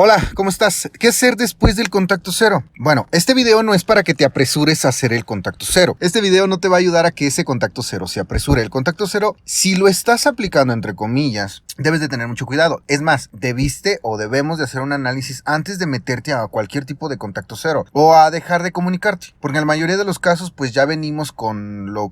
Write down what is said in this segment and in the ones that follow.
Hola, ¿cómo estás? ¿Qué hacer después del contacto cero? Bueno, este video no es para que te apresures a hacer el contacto cero. Este video no te va a ayudar a que ese contacto cero se apresure. El contacto cero, si lo estás aplicando entre comillas, debes de tener mucho cuidado. Es más, debiste o debemos de hacer un análisis antes de meterte a cualquier tipo de contacto cero o a dejar de comunicarte. Porque en la mayoría de los casos, pues ya venimos con lo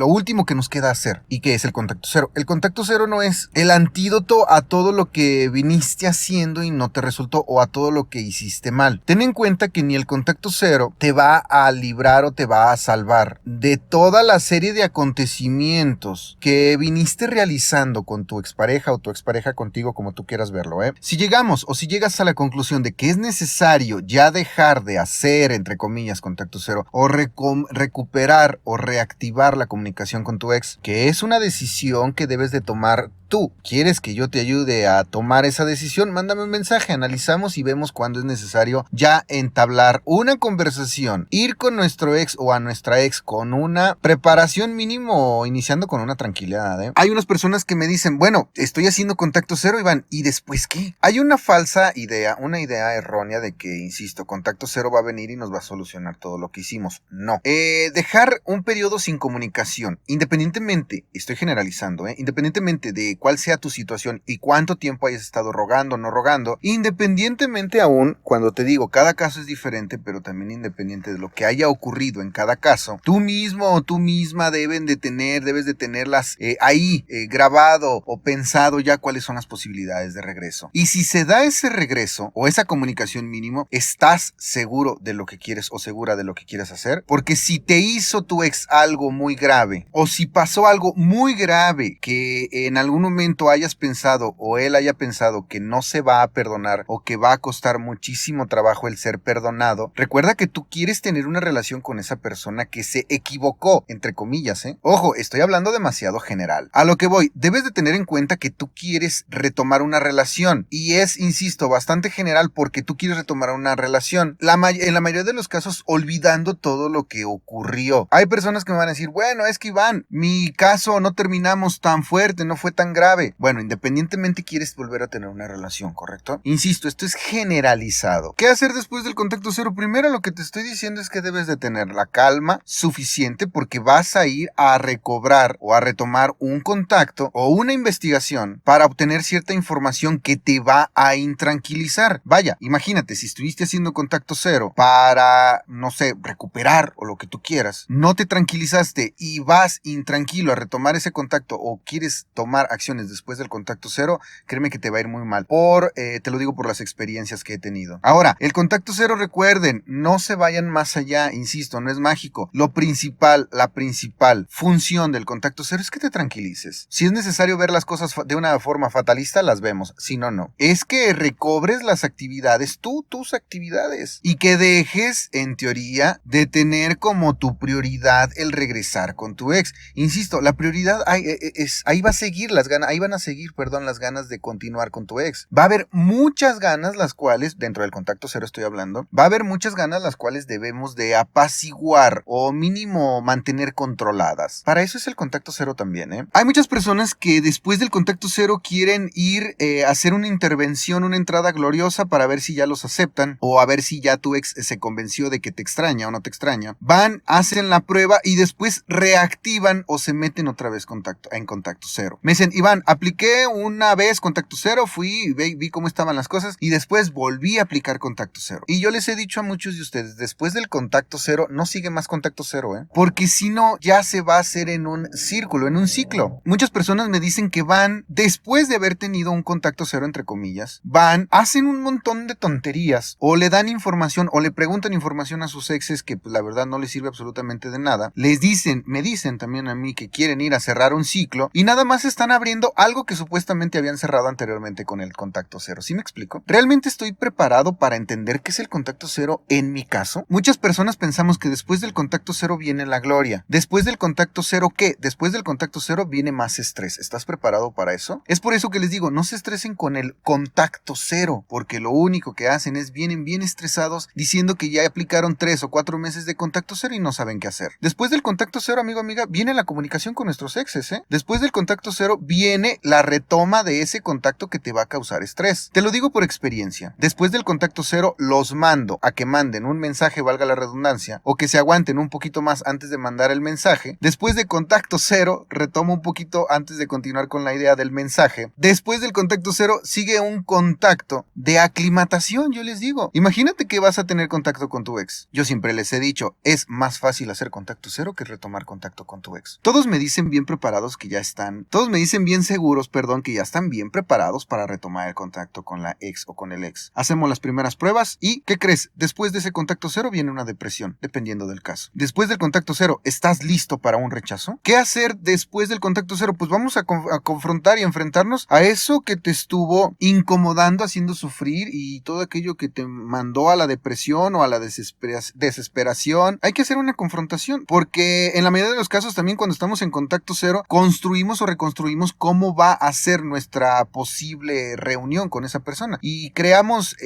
último que nos queda hacer. ¿Y qué es el contacto cero? El contacto cero no es el antídoto a todo lo que viniste haciendo y no te resultó, o a todo lo que hiciste mal. Ten en cuenta que ni el contacto cero te va a librar o te va a salvar de toda la serie de acontecimientos que viniste realizando con tu expareja o tu expareja contigo, como tú quieras verlo, Si llegas a la conclusión de que es necesario ya dejar de hacer, entre comillas, contacto cero, o recuperar o reactivar la comunicación con tu ex, que es una decisión que debes de tomar tú. ¿Quieres que yo te ayude a tomar esa decisión? Mándame un mensaje, analizamos y vemos cuándo es necesario ya entablar una conversación, ir con nuestro ex o a nuestra ex con una preparación mínimo, iniciando con una tranquilidad, Hay unas personas que me dicen, bueno, estoy haciendo contacto cero, Iván, ¿y después qué? Hay una falsa idea, una idea errónea de que, insisto, contacto cero va a venir y nos va a solucionar todo lo que hicimos. No. Dejar un periodo sin comunicación, independientemente, estoy generalizando, independientemente de cuál sea tu situación y cuánto tiempo hayas estado rogando o no rogando, independientemente aún, cuando te digo, cada caso es diferente, pero también independiente de lo que haya ocurrido en cada caso, tú mismo o tú misma debes de tenerlas ahí grabado o pensado ya cuáles son las posibilidades de regreso. Y si se da ese regreso o esa comunicación mínimo, estás seguro de lo que quieres o segura de lo que quieres hacer, porque si te hizo tu ex algo muy grave o si pasó algo muy grave que en algún momento hayas pensado o él haya pensado que no se va a perdonar o que va a costar muchísimo trabajo el ser perdonado, recuerda que tú quieres tener una relación con esa persona que se equivocó, entre comillas, Ojo, estoy hablando demasiado general. A lo que voy, debes de tener en cuenta que tú quieres retomar una relación y es, insisto, bastante general porque tú quieres retomar una relación. En la mayoría de los casos, olvidando todo lo que ocurrió. Hay personas que me van a decir, bueno, es que Iván, mi caso no terminamos tan fuerte, no fue tan grave. Bueno, independientemente quieres volver a tener una relación, ¿correcto? Insisto, esto es generalizado. ¿Qué hacer después del contacto cero? Primero, lo que te estoy diciendo es que debes de tener la calma suficiente porque vas a ir a recobrar o a retomar un contacto o una investigación para obtener cierta información que te va a intranquilizar. Vaya, imagínate, si estuviste haciendo contacto cero para, no sé, recuperar o lo que tú quieras, no te tranquilizaste y vas intranquilo a retomar ese contacto o quieres tomar acciones después del contacto cero, créeme que te va a ir muy mal. Te lo digo por las experiencias que he tenido. Ahora, el contacto cero, recuerden, no se vayan más allá, insisto, no es mágico. La principal función del contacto cero es que te tranquilices. Si es necesario ver las cosas de una forma fatalista, las vemos. Si no, no. Es que recobres las actividades, tus actividades, y que dejes, en teoría, de tener como tu prioridad el regresar con tu ex. Insisto, la prioridad ahí va a seguir ahí van a seguir, las ganas de continuar con tu ex. Va a haber muchas ganas, las cuales, dentro del contacto cero estoy hablando, va a haber muchas ganas las cuales debemos de apaciguar o mínimo mantener controladas. Para eso es el contacto cero también, Hay muchas personas que después del contacto cero quieren ir a hacer una intervención, una entrada gloriosa para ver si ya los aceptan o a ver si ya tu ex se convenció de que te extraña o no te extraña. Van, hacen la prueba y después reactivan o se meten otra vez en contacto cero. Me dicen, Iván, apliqué una vez contacto cero, vi cómo estaban las cosas y después volví a aplicar contacto cero. Y yo les he dicho a muchos de ustedes, después del contacto cero, no sigue más contacto cero, porque si no, ya se va a hacer en un círculo, en un ciclo. Muchas personas me dicen que van, después de haber tenido un contacto cero, entre comillas, hacen un montón de tonterías, o le dan información, o le preguntan información a sus exes que pues, la verdad no les sirve absolutamente de nada. Me dicen también a mí que quieren ir a cerrar un ciclo, y nada más están abriendo algo que supuestamente habían cerrado anteriormente con el contacto cero. ¿Sí me explico? ¿Realmente estoy preparado para entender qué es el contacto cero en mi caso? Muchas personas pensamos que después del contacto cero viene la gloria. Después del contacto cero, ¿qué? Después del contacto cero viene más estrés. ¿Estás preparado para eso? Es por eso que les digo, no se estresen con el contacto cero, porque lo único que hacen es vienen bien estresados diciendo que ya aplicaron 3 o 4 meses de contacto cero y no saben qué hacer. Después del contacto cero, amigo, amiga, viene la comunicación con nuestros exes, Después del contacto cero viene la retoma de ese contacto que te va a causar estrés. Te lo digo por experiencia. Después del contacto cero, los mando a que manden un mensaje, valga la redundancia, o que se aguanten un poquito más antes de mandar el mensaje. Después de contacto cero, retomo un poquito antes de continuar con la idea del mensaje. Después del contacto cero, sigue un contacto de aclimatación, yo les digo. Imagínate que vas a tener contacto con tu ex. Yo siempre les he dicho, es más fácil hacer contacto cero que retomar contacto con tu ex. Todos me dicen bien preparados que ya están, todos me dicen bien seguros, perdón, que ya están bien preparados para retomar el contacto con la ex o con el ex. Hacemos las primeras pruebas y, ¿qué crees? Después de ese contacto cero viene una depresión, dependiendo del caso. Después del contacto cero, ¿estás listo para un rechazo? ¿Qué hacer después del contacto cero? Pues vamos a confrontar y enfrentarnos a eso que te estuvo incomodando, haciendo sufrir y todo aquello que te mandó a la depresión o a la desesperación. Hay que hacer una confrontación porque en la mayoría de los casos también cuando estamos en contacto cero construimos o reconstruimos cómo va a ser nuestra posible reunión con esa persona y creamos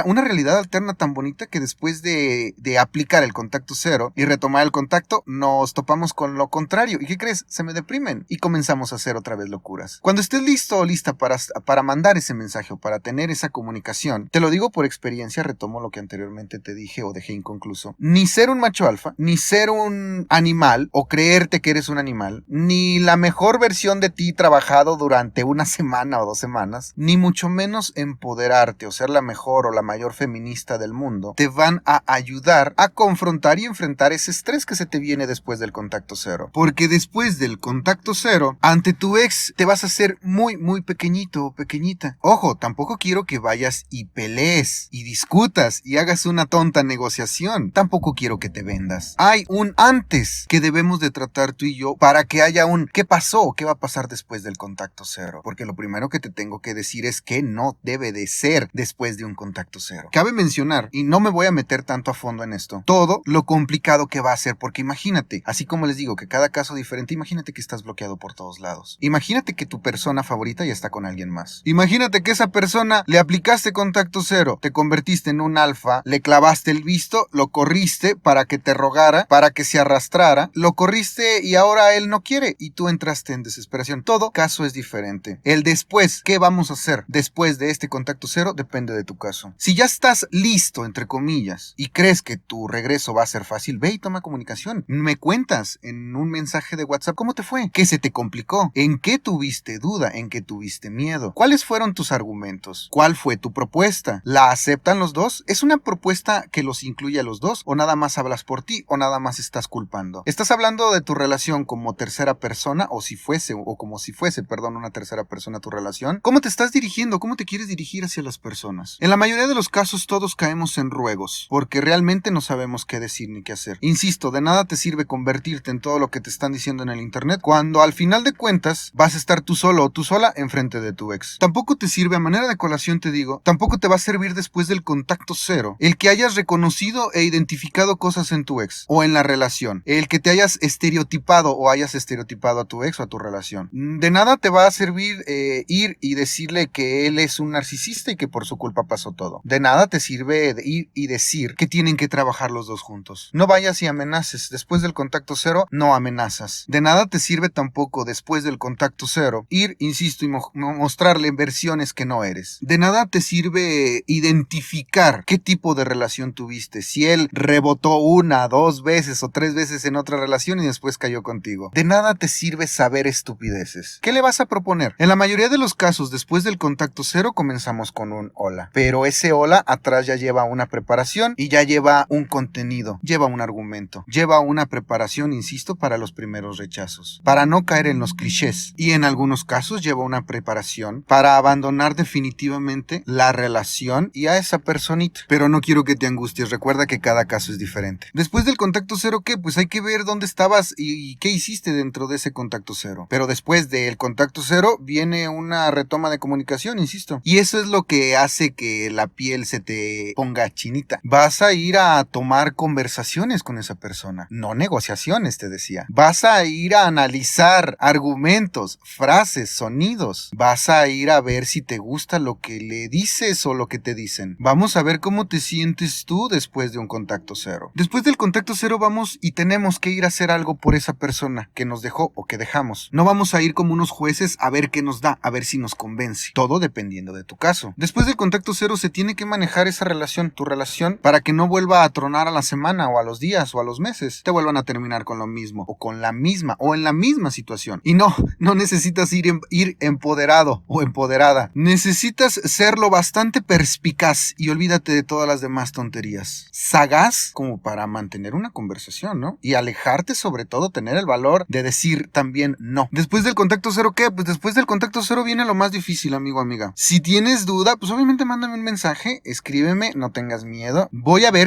una realidad alterna tan bonita que después de aplicar el contacto cero y retomar el contacto nos topamos con lo contrario. ¿Y qué crees? Se me deprimen y comenzamos a hacer otra vez locuras. Cuando estés listo o lista para mandar ese mensaje o para tener esa comunicación, te lo digo por experiencia, retomo lo que anteriormente te dije o dejé inconcluso, ni ser un macho alfa, ni ser un animal o creerte que eres un animal, ni la mejor versión de ti trabajado durante una semana o 2 semanas, ni mucho menos empoderarte o ser la mejor o la mayor feminista del mundo, te van a ayudar a confrontar y enfrentar ese estrés que se te viene después del contacto cero. Porque después del contacto cero, ante tu ex te vas a hacer muy, muy pequeñito o pequeñita. Ojo, tampoco quiero que vayas y pelees y discutas y hagas una tonta negociación. Tampoco quiero que te vendas. Hay un antes que debemos de tratar tú y yo para que haya un ¿qué pasó? ¿Qué va a pasar después del contacto cero? Porque lo primero que te tengo que decir es que no debe de ser después de un contacto cero. Cabe mencionar, y no me voy a meter tanto a fondo en esto, todo lo complicado que va a ser, porque imagínate, así como les digo que cada caso diferente, imagínate que estás bloqueado por todos lados. Imagínate que tu persona favorita ya está con alguien más. Imagínate que esa persona le aplicaste contacto cero, te convertiste en un alfa, le clavaste el visto, lo corriste para que te rogara, para que se arrastrara, lo corriste y ahora él no quiere y tú entraste en desesperación. Todo caso es diferente. El después, ¿qué vamos a hacer después de este contacto cero? Depende de tu caso. Si ya estás listo, entre comillas, y crees que tu regreso va a ser fácil, ve y toma comunicación. Me cuentas en un mensaje de WhatsApp cómo te fue, qué se te complicó, en qué tuviste duda, en qué tuviste miedo, cuáles fueron tus argumentos, cuál fue tu propuesta, ¿la aceptan los dos? ¿Es una propuesta que los incluye a los dos o nada más hablas por ti o nada más estás culpando? ¿Estás hablando de tu relación como tercera persona o si fuese o como si fuese, perdón, una tercera persona tu relación? ¿Cómo te estás dirigiendo? ¿Cómo te quieres dirigir hacia las personas? En la mayoría de los casos todos caemos en ruegos porque realmente no sabemos qué decir ni qué hacer. Insisto, de nada te sirve convertirte en todo lo que te están diciendo en el internet cuando al final de cuentas vas a estar tú solo o tú sola enfrente de tu ex. Tampoco te sirve, a manera de colación te digo, tampoco te va a servir después del contacto cero el que hayas reconocido e identificado cosas en tu ex o en la relación, el que te hayas estereotipado o hayas estereotipado a tu ex o a tu relación. De nada te va a servir ir y decirle que él es un narcisista y que por su culpa pasó todo. De nada te sirve ir y decir que tienen que trabajar los dos juntos. No vayas y amenaces. Después del contacto cero, no amenazas. De nada te sirve tampoco después del contacto cero ir, insisto, y mostrarle versiones que no eres. De nada te sirve identificar qué tipo de relación tuviste. Si él rebotó 1, 2 veces o 3 veces en otra relación y después cayó contigo. De nada te sirve saber estupideces. ¿Qué le vas a proponer? En la mayoría de los casos, después del contacto cero, comenzamos con un hola. Pero ese hola atrás ya lleva una preparación y ya lleva un contenido, lleva un argumento, lleva una preparación, insisto, para los primeros rechazos, para no caer en los clichés. Y en algunos casos lleva una preparación para abandonar definitivamente la relación y a esa personita. Pero no quiero que te angusties, recuerda que cada caso es diferente. Después del contacto cero, ¿qué? Pues hay que ver dónde estabas y qué hiciste dentro de ese contacto cero. Pero después del contacto cero viene una retoma de comunicación, insisto. Y eso es lo que hace que la piel se te ponga chinita. Vas a ir a tomar conversaciones con esa persona, no negociaciones, te decía. Vas a ir a analizar argumentos, frases, sonidos. Vas a ir a ver si te gusta lo que le dices o lo que te dicen. Vamos a ver cómo te sientes tú después de un contacto cero. Después del contacto cero vamos y tenemos que ir a hacer algo por esa persona que nos dejó o que dejamos. No vamos a ir como unos jueces a ver qué nos da, a ver si nos convence. Todo dependiendo de tu caso. Después del contacto cero se tiene que manejar esa relación, tu relación, para que no vuelva a tronar a la semana o a los días o a los meses. Te vuelvan a terminar con lo mismo o con la misma o en la misma situación. Y no necesitas ir empoderado o empoderada. Necesitas ser lo bastante perspicaz y olvídate de todas las demás tonterías. Sagaz como para mantener una conversación, ¿no? Y alejarte, sobre todo, tener el valor de decir también no. Después del contacto cero, ¿qué? Pues después del contacto cero viene lo más difícil, amigo, amiga. Si tienes duda, pues obviamente mándame un mensaje, escríbeme, no tengas miedo.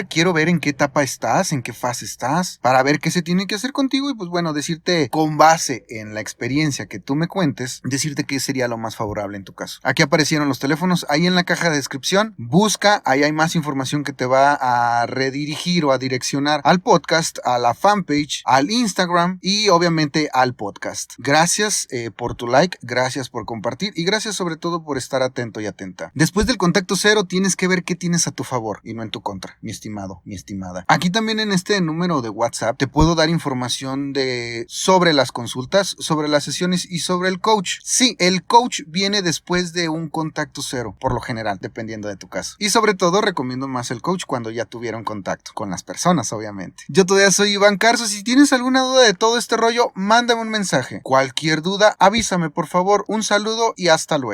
Quiero ver en qué etapa estás, en qué fase estás, para ver qué se tiene que hacer contigo y pues bueno, decirte con base en la experiencia que tú me cuentes, decirte qué sería lo más favorable en tu caso. Aquí aparecieron los teléfonos, ahí en la caja de descripción, busca, ahí hay más información que te va a redirigir o a direccionar al podcast, a la fanpage, al Instagram y obviamente al podcast. Gracias por tu like, gracias por compartir y gracias sobre todo por estar atento y atenta. Después del contacto cero tienes que ver qué tienes a tu favor y no en tu contra, mi estimado, mi estimada. Aquí también en este número de WhatsApp te puedo dar información sobre las consultas, sobre las sesiones y sobre el coach. Sí, el coach viene después de un contacto cero, por lo general, dependiendo de tu caso. Y sobre todo recomiendo más el coach cuando ya tuvieron contacto con las personas, obviamente. Yo todavía soy Iván Carso. Si tienes alguna duda de todo este rollo, mándame un mensaje. Cualquier duda, avísame por favor. Un saludo y hasta luego.